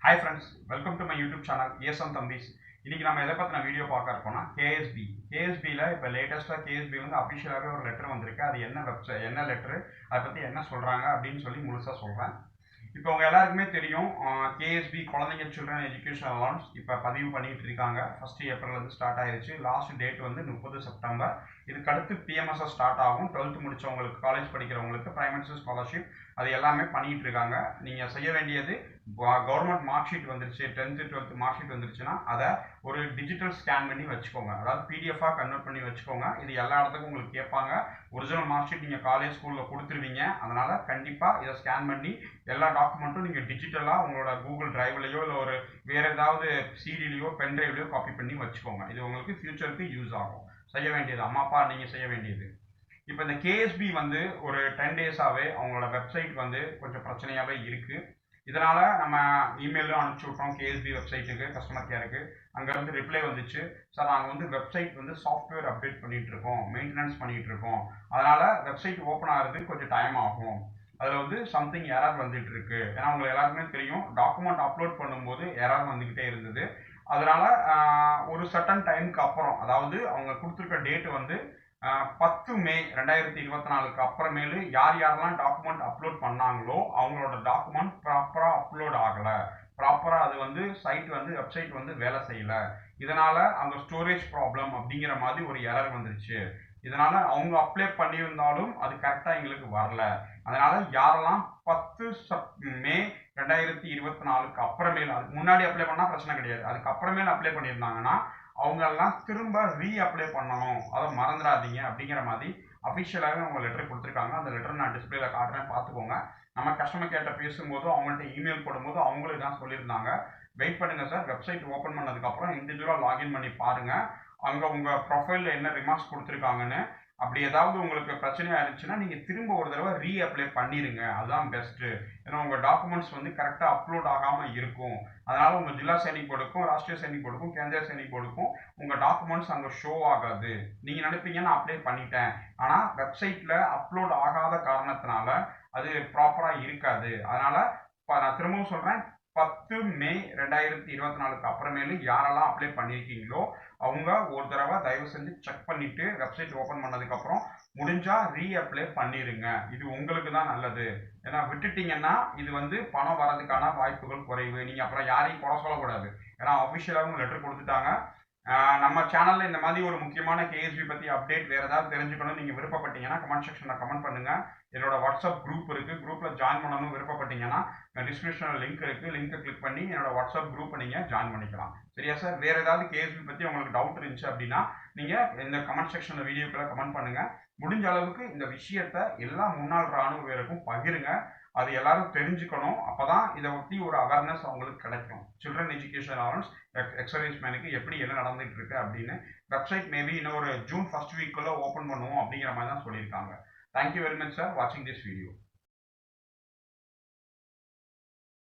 Hi friends, welcome to my YouTube channel Yes on Thambis. இன்னைக்கு நம்ம எதை பத்தின வீடியோ பார்க்க இருக்கோம்னா கேஎஸ்பியில் இப்போ லேட்டஸ்ட்டாக கேஎஸ்பி வந்து அஃபிஷியலாகவே ஒரு லெட்டர் வந்திருக்கு. அது என்ன வெப்சைட், என்ன லெட்டரு, அதை பற்றி என்ன சொல்கிறாங்க அப்படின்னு சொல்லி முழுசாக சொல்கிறேன். இப்போ உங்கள் எல்லாருக்குமே தெரியும், கேஎஸ்பி குழந்தைங்க சில்ட்ரன் எஜுகேஷன் அலவன்ஸ் இப்போ பதிவு பண்ணிட்டு இருக்காங்க. 1 ஏப்ரல் ஸ்டார்ட் ஆயிடுச்சு. லாஸ்ட் டேட் வந்து 30 செப்டம்பர். இதுக்கடுத்து பிஎம்எஸ்எஸ் ஸ்டார்ட் ஆகும். 12th முடிச்சவங்களுக்கு, காலேஜ் படிக்கிறவங்களுக்கு பிரைமரி ஸ்காலர்ஷிப் அது எல்லாமே பண்ணிட்டு இருக்காங்க. நீங்கள் செய்ய வேண்டியது, கவர்மெண்ட் மார்க் ஷீட் வந்துருச்சு, 10th 12th மார்க் ஷீட் வந்துருச்சுன்னா அதை ஒரு டிஜிட்டல் ஸ்கேன் பண்ணி வச்சுக்கோங்க. அதாவது பிடிஎஃபாக கன்வெர்ட் பண்ணி வச்சுக்கோங்க. இது எல்லா இடத்துக்கும் உங்களுக்கு கேட்பாங்க. ஒரிஜினல் மார்க் ஷீட் நீங்கள் காலேஜ் ஸ்கூலில் கொடுத்துருவீங்க. அதனால் கண்டிப்பாக இதை ஸ்கேன் பண்ணி எல்லா டாக்குமெண்ட்டும் நீங்கள் டிஜிட்டலாக உங்களோட கூகுள் டிரைவ்லையோ இல்லை ஒரு வேறு ஏதாவது சிடிலையோ பென் டிரைவ்லையோ காப்பி பண்ணி வச்சுக்கோங்க. இது உங்களுக்கு ஃபியூச்சருக்கு யூஸ் ஆகும். செய்ய வேண்டியது, அம்மா அப்பா நீங்கள் செய்ய வேண்டியது. இப்போ இந்த கேஎஸ்பி வந்து ஒரு 10 டேஸாகவே அவங்களோட வெப்சைட் வந்து கொஞ்சம் பிரச்சனையாகவே இருக்குது. இதனால் நம்ம இமெயிலும் அனுப்பிச்சி விட்டோம் கேஎஸ்பி வெப்சைட்டுக்கு, கஸ்டமர் கேருக்கு. அங்கேருந்து ரிப்ளை வந்துச்சு, சார் நாங்கள் வந்து வெப்சைட் வந்து சாஃப்ட்வேர் அப்டேட் பண்ணிகிட்டு இருக்கோம், மெயின்டெனன்ஸ் பண்ணிகிட்டு இருக்கோம், அதனால் வெப்சைட் ஓப்பன் ஆகிறதுக்கு கொஞ்சம் டைம் ஆகும், அதில் வந்து சம்திங் எரர் வந்துட்டு இருக்கு. ஏன்னா உங்களுக்கு எல்லாருக்குமே தெரியும், டாக்குமெண்ட் அப்லோட் பண்ணும்போது எரர் வந்துக்கிட்டே இருந்தது. அதனால் ஒரு சர்டன் டைமுக்கு அப்புறம், அதாவது அவங்க கொடுத்துருக்க டேட்டு வந்து 10 மே 2024 அப்புறமேலு யாரெல்லாம் டாக்குமெண்ட் அப்லோட் பண்ணாங்களோ அவங்களோட டாக்குமெண்ட் ப்ராப்பராக அப்லோட் ஆகலை, ப்ராப்பராக அது வந்து சைட் வந்து வெப்சைட் வந்து வேலை செய்யலை, இதனால் அங்கே ஸ்டோரேஜ் ப்ராப்ளம் அப்படிங்கிற மாதிரி ஒரு எரர் வந்துருச்சு. இதனால் அவங்க அப்ளை பண்ணியிருந்தாலும் அது கரெக்டாக எங்களுக்கு வரல. அதனால் யாரெல்லாம் 10 மே 2024 அப்புறமேல், அதுக்கு முன்னாடி அப்ளை பண்ணால் பிரச்சனை கிடையாது, அதுக்கப்புறமேல் அப்ளை பண்ணியிருந்தாங்கன்னா அவங்கெல்லாம் திரும்ப அப்ளை பண்ணணும், அதை மறந்துடாதீங்க அப்படிங்கிற மாதிரி அஃபிஷியலாகவே அவங்க லெட்டர் கொடுத்துருக்காங்க. அந்த லெட்டர் நான் டிஸ்பிளேல காட்டுறேன், பார்த்துக்கோங்க. நம்ம கஸ்டமர் கேர்ட்ட பேசும்போது, அவங்கள்ட்ட இமெயில் போடும்போது அவங்களும் தான் சொல்லியிருந்தாங்க, வெயிட் பண்ணுங்க சார், வெப்சைட் ஓப்பன் பண்ணதுக்கப்புறம் இண்டிவிஜுவலாக லாகின் பண்ணி பாருங்க, அங்கே உங்கள் ப்ரொஃபைலில் என்ன ரிமார்க்ஸ் கொடுத்துருக்காங்கன்னு. அப்படி ஏதாவது உங்களுக்கு பிரச்சனையாக இருந்துச்சுன்னா நீங்கள் திரும்ப ஒரு தடவை அப்ளை பண்ணிடுங்க, அதுதான் பெஸ்ட்டு. ஏன்னா உங்கள் டாக்குமெண்ட்ஸ் வந்து கரெக்டாக அப்லோட் ஆகாமல் இருக்கும். அதனால் உங்கள் ஜில்லா சைனிக் போர்டுக்கும், ராஷ்டிரிய சைனிக் போர்டுக்கும், கேந்திர சைனிக் போர்டுக்கும் உங்கள் டாக்குமெண்ட்ஸ் அங்கே ஷோ ஆகாது. நீங்கள் நினைப்பீங்க நான் அப்ளை பண்ணிட்டேன், ஆனால் வெப்சைட்டில் அப்லோட் ஆகாத காரணத்தினால அது ப்ராப்பராக இருக்காது. அதனால் நான் திரும்பவும் சொல்கிறேன், 10 மே 2024 அப்புறமேலு யாரெல்லாம் அப்ளை பண்ணியிருக்கீங்களோ அவங்க ஒரு தடவை தயவு செஞ்சு செக் பண்ணிட்டு வெப்சைட் ஓப்பன் பண்ணதுக்கப்புறம் முடிஞ்சா அப்ளை பண்ணிடுங்க. இது உங்களுக்கு தான் நல்லது. ஏன்னா விட்டுட்டீங்கன்னா இது வந்து பணம் வரதுக்கான வாய்ப்புகள் குறைவு. நீங்கள் அப்புறம் யாரையும் குறை சொல்லக்கூடாது. ஏன்னா அஃபிஷியலாகவும் லெட்டர் கொடுத்துட்டாங்க. நம்ம சேனலில் இந்த மாதிரி ஒரு முக்கியமான கேஎஸ்பி பற்றி அப்டேட் வேறு ஏதாவது தெரிஞ்சுக்கணும் நீங்கள் விருப்பப்பட்டீங்கன்னா கமெண்ட் செக்ஷனில் கமெண்ட் பண்ணுங்கள். என்னோட வாட்ஸ்அப் குரூப் இருக்குது, குரூப்பில் ஜாயின் பண்ணணும் விருப்பப்பட்டீங்கன்னா டிஸ்கிரிப்ஷனில் லிங்க் இருக்குது, லிங்கை கிளிக் பண்ணி என்னோட வாட்ஸ்அப் குரூப்பை நீங்கள் ஜாயின் பண்ணிக்கலாம். சரியா சார்? வேறு ஏதாவது கேஎஸ்பி பற்றி உங்களுக்கு டவுட் இருந்துச்சு அப்படின்னா நீங்கள் இந்த கமெண்ட் செக்ஷனில் வீடியோக்குள்ள கமெண்ட் பண்ணுங்கள். முடிஞ்ச அளவுக்கு இந்த விஷயத்தை எல்லா முன்னாள் ராணுவ வீரருக்கும் பகிருங்க. அது எல்லாரும் தெரிஞ்சுக்கணும். அப்போதான் இதை பற்றி ஒரு அவேர்னஸ் அவங்களுக்கு கிடைக்கும். சில்ட்ரன் எஜுகேஷன் அலவன்ஸ் எக்ஸர்வைஸ் மேனுக்கு எப்படி என்ன நடந்துட்டு இருக்கு அப்படின்னு. வெப்சைட் மேபி இன்னும் ஒரு ஜூன் 1st வீக்குள்ள ஓப்பன் பண்ணுவோம் அப்படிங்கிற மாதிரி தான் சொல்லியிருக்காங்க. தேங்க்யூ வெரி மச் சார் வாட்சிங் திஸ் வீடியோ.